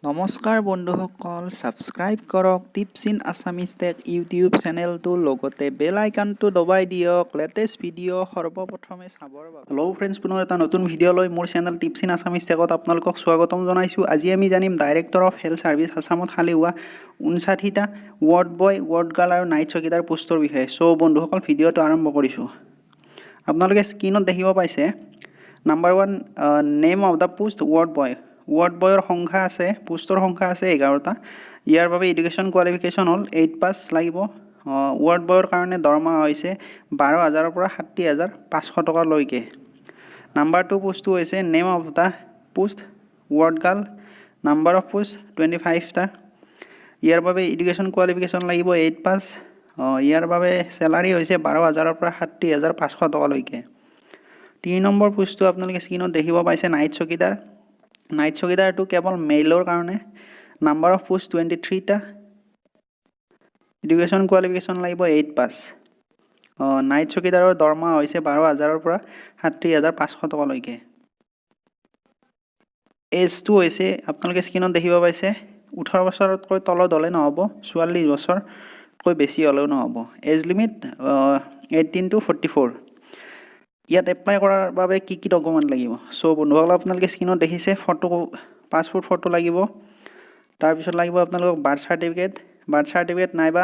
নমস্কাৰ বন্ধুসকল সাবস্ক্ৰাইব কৰক tips in Assamese tech YouTube চেনেলটো লগতে বেল আইকনটো দবাই দিয়ক লেটেষ্ট ভিডিঅ' সৰ্বপ্ৰথমে চাবৰ বাবে হেল্ল' ফ্ৰেণ্ডছ পুনৰ এটা নতুন ভিডিঅ' লৈ মোৰ চেনেল টিপছ ইন আছামিজ টেকত আপোনালোকক স্বাগতম জনাইছোঁ আজি আমি জানিম ডাইৰেক্টৰ অফ হেল্থ ছাৰ্ভিচ আছামত খালী হোৱা 59টা ৱাৰ্ড বয় ৱাৰ্ড গাৰ্ল আৰু নাইট চকীদাৰ পোষ্টৰ বিষয়ে চ' বন্ধুসকল ভিডিঅ'টো আৰম্ভ কৰিছোঁ আপোনালোকে স্ক্ৰীনত দেখিব পাইছে number 1 name of the post ward boy ward বয়ৰ সংখ্যা আছে পোষ্টৰ সংখ্যা আছে 11টা ইয়াৰ বাবে এডুকেশ্যন কোৱালিফিকেশ্যন হ'ল 8 পাছ লাগিব ৱাৰ্ড বয়ৰ কাৰণে দৰমহা হৈছে 12,000 ৰ পৰা 70,500 টকালৈকে নাম্বাৰ 2 পোষ্টটো হৈছে name of the post ward girl number of post 25টা ইয়াৰ বাবে এডুকেশ্যন কোৱালিফিকেশ্যন লাগিব 8 পাছ ইয়াৰ বাবে স্যালাৰি হৈছে 12,000 ৰ পৰা 70,500 টকালৈকে 3 নম্বৰ পোষ্টটো আপোনালোকে স্ক্ৰীনত দেখিব পাইছে নাইট চকীদাৰ নাইট চকীদাৰটো কেৱল মেইলৰ কাৰণে নাম্বাৰ অফ পোষ্ট 23টা এডুকেশ্যন কোৱালিফিকেশ্যন লাগিব 8 পাছ নাইট চকীদাৰৰ দৰমহা হৈছে 12,000 ৰ পৰা 70,500 টকালৈকে এজটো হৈছে আপোনালোকে স্ক্ৰীনত দেখিব পাইছে 18 বছৰতকৈ তলত হ'লে নহ'ব 44 বছৰতকৈ বেছি হ'লেও নহ'ব এজ লিমিট 18 to 44 ইয়াত এপ্লাই কৰাৰ বাবে কি কি ডকুমেণ্ট লাগিব সো বন্ধুসকল আপোনালোকে স্ক্ৰীনত দেখিছে ফটো পাছপোৰ্ট ফটো লাগিব তাৰ পিছত লাগিব আপোনালোকক বাৰ্থ সাৰ্টিফিকেট নাইবা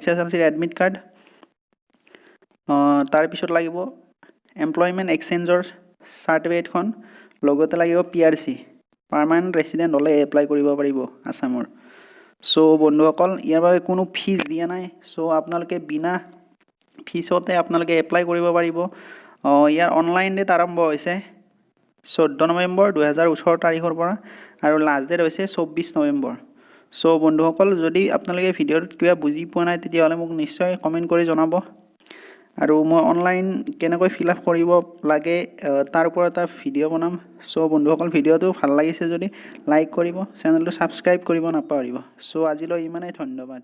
HSLC এডমিট কাৰ্ড তাৰ পিছত লাগিব এমপ্লয়মেণ্ট এক্সচেঞ্জৰ সাৰ্টিফিকেটখন লগতে লাগিব PRC পাৰ্মানেণ্ট ৰেচিডেণ্ট হ'লে এপ্লাই কৰিব পাৰিব আসামৰ সো বন্ধুসকল ইয়াৰ বাবে কোনো ফিজ দিয়া নাই সো আপোনালোকে বিনা ফিজতে আপোনালোকে এপ্লাই কৰিব পাৰিব ইয়াৰ অনলাইন ডেট আৰম্ভ হৈছে 14 নৱেম্বৰ 2018 তাৰিখৰ পৰা আৰু লাষ্ট ডেট হৈছে 24 নৱেম্বৰ সো বন্ধুসকল যদি আপোনালোকে ভিডিঅ'ত কিবা বুজি পোৱা নাই তেতিয়াহ'লে মোক নিশ্চয় কমেন্ট কৰি জনাব আৰু মই অনলাইন কেনেকৈ ফিল আপ কৰিব লাগে তাৰ ওপৰত এটা ভিডিঅ' বনাম সো বন্ধুসকল ভিডিঅ'টো ভাল লাগিছে যদি লাইক কৰিব চেনেলটো সাবস্ক্ৰাইব কৰিব নাপাহৰিব সো আজিলৈ ইমানেই ধন্যবাদ